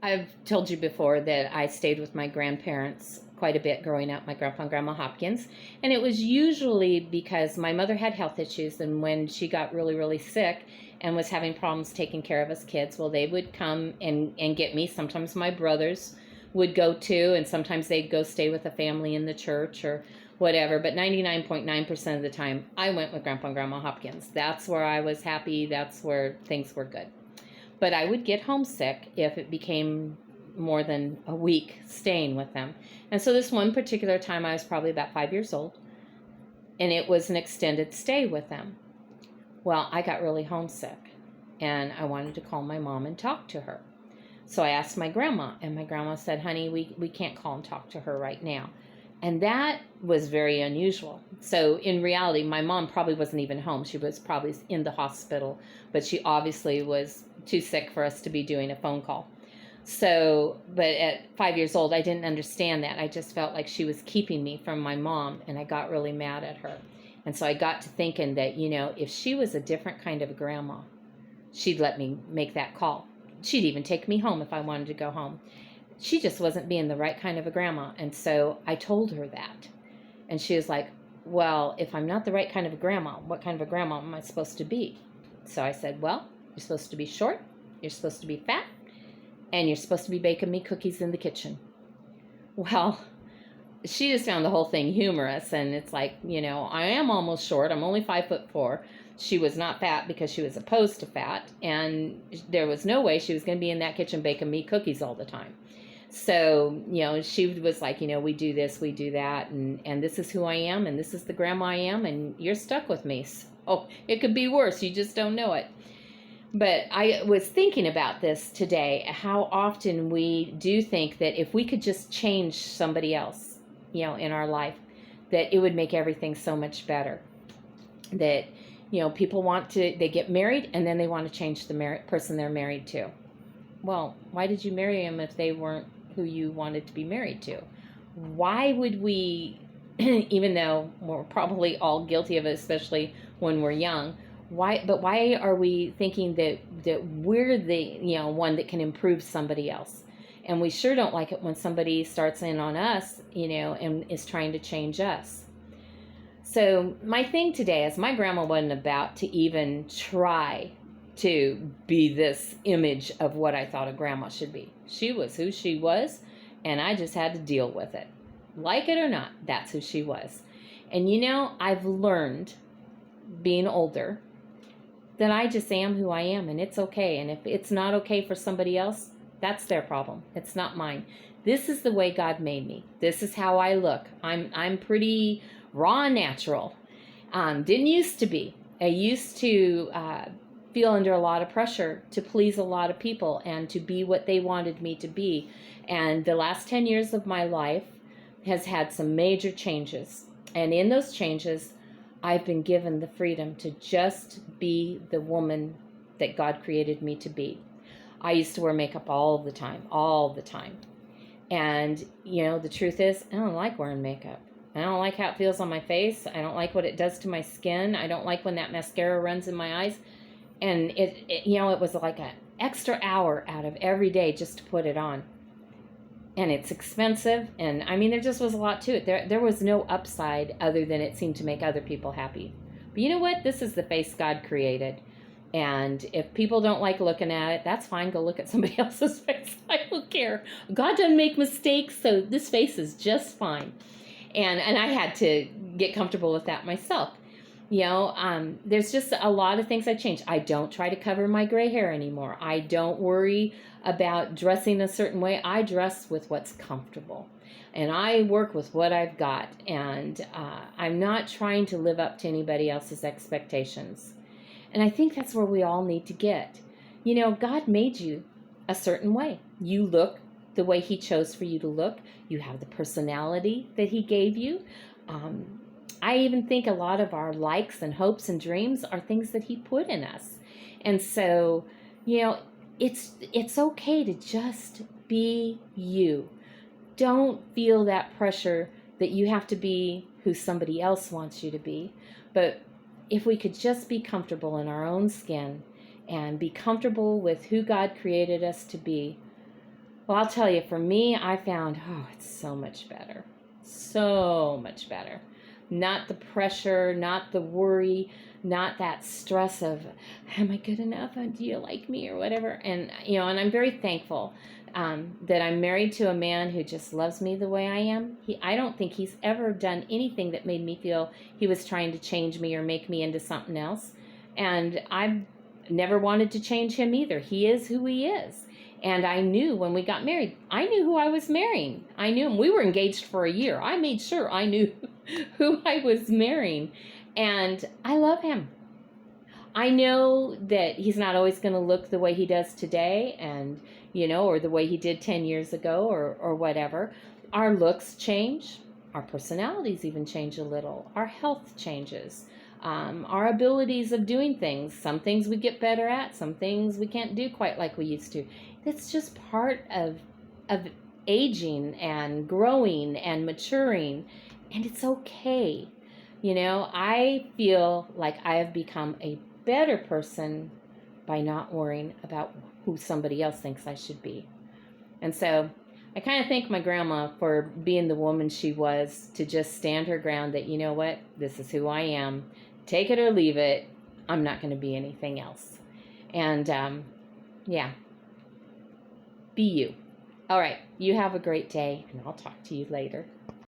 I've told you before that I stayed with my grandparents quite a bit growing up, my grandpa and grandma Hopkins. And it was usually because my mother had health issues, and when she got really, really sick and was having problems taking care of us kids, well, they would come and get me. Sometimes my brothers would go too, and sometimes they'd go stay with a family in the church or whatever. But 99.9% of the time, I went with grandpa and grandma Hopkins. That's where I was happy. That's where things were good. But I would get homesick if it became more than a week staying with them. And so this one particular time, I was probably about 5 years old, and it was an extended stay with them. Well, I got really homesick, and I wanted to call my mom and talk to her. So I asked my grandma, and my grandma said, honey, we can't call and talk to her right now. And that was very unusual. So in reality, my mom probably wasn't even home. She was probably in the hospital, but she obviously was too sick for us to be doing a phone call. So, but at 5 years old, I didn't understand that. I just felt like she was keeping me from my mom, and I got really mad at her. And so I got to thinking that, if she was a different kind of a grandma, she'd let me make that call. She'd even take me home if I wanted to go home. She just wasn't being the right kind of a grandma. And so I told her that. And she was like, well, if I'm not the right kind of a grandma, what kind of a grandma am I supposed to be? So I said, well, you're supposed to be short, you're supposed to be fat, and you're supposed to be baking me cookies in the kitchen. Well, she just found the whole thing humorous. And it's like, I am almost short. I'm only 5'4". She was not fat because she was opposed to fat. And there was no way she was going to be in that kitchen baking me cookies all the time. So, she was like, we do this, we do that, and this is who I am, and this is the grandma I am, and you're stuck with me. So it could be worse. You just don't know it. But I was thinking about this today, how often we do think that if we could just change somebody else, in our life, that it would make everything so much better. That, people they get married and then they want to change the person they're married to. Well, why did you marry them if they weren't who you wanted to be married to? Why would we, even though we're probably all guilty of it, especially when we're young, why are we thinking that we're the one that can improve somebody else? And we sure don't like it when somebody starts in on us, and is trying to change us. So my thing today is my grandma wasn't about to even try to be this image of what I thought a grandma should be. She was who she was, and I just had to deal with it. Like it or not, that's who she was. And I've learned, being older, that I just am who I am, and it's okay. And if it's not okay for somebody else, that's their problem. It's not mine. This is the way God made me. This is how I look. I'm pretty raw and natural. Didn't used to be. I used to feel under a lot of pressure to please a lot of people and to be what they wanted me to be. And the last 10 years of my life has had some major changes. And in those changes, I've been given the freedom to just be the woman that God created me to be. I used to wear makeup all the time. And, the truth is, I don't like wearing makeup. I don't like how it feels on my face. I don't like what it does to my skin. I don't like when that mascara runs in my eyes. And it was like an extra hour out of every day just to put it on. And it's expensive. And there just was a lot to it. There was no upside other than it seemed to make other people happy. But you know what? This is the face God created. And if people don't like looking at it, that's fine. Go look at somebody else's face. I don't care. God doesn't make mistakes, so this face is just fine. And I had to get comfortable with that myself. There's just a lot of things I changed. I don't try to cover my gray hair anymore. I don't worry about dressing a certain way. I dress with what's comfortable. And I work with what I've got. And I'm not trying to live up to anybody else's expectations. And I think that's where we all need to get. God made you a certain way. You look the way He chose for you to look. You have the personality that He gave you. I even think a lot of our likes and hopes and dreams are things that He put in us. And so, it's okay to just be you. Don't feel that pressure that you have to be who somebody else wants you to be. But if we could just be comfortable in our own skin and be comfortable with who God created us to be, Well, I'll tell you, for me, I found, oh, it's so much better. So much better. Not the pressure, not the worry, not that stress of, am I good enough? Do you like me or whatever? And, and I'm very thankful that I'm married to a man who just loves me the way I am. I don't think he's ever done anything that made me feel he was trying to change me or make me into something else. And I've never wanted to change him either. He is who he is. And I knew when we got married, I knew who I was marrying. I knew him. We were engaged for a year. I made sure I knew who I was marrying. And I love him. I know that he's not always going to look the way he does today and, or the way he did 10 years ago or whatever. Our looks change. Our personalities even change a little. Our health changes. Our abilities of doing things. Some things we get better at. Some things we can't do quite like we used to. It's just part of aging and growing and maturing. And it's okay. I feel like I have become a better person by not worrying about who somebody else thinks I should be. And so I kind of thank my grandma for being the woman she was, to just stand her ground that, you know what, this is who I am. Take it or leave it. I'm not going to be anything else. And yeah, be you. All right, you have a great day, and I'll talk to you later.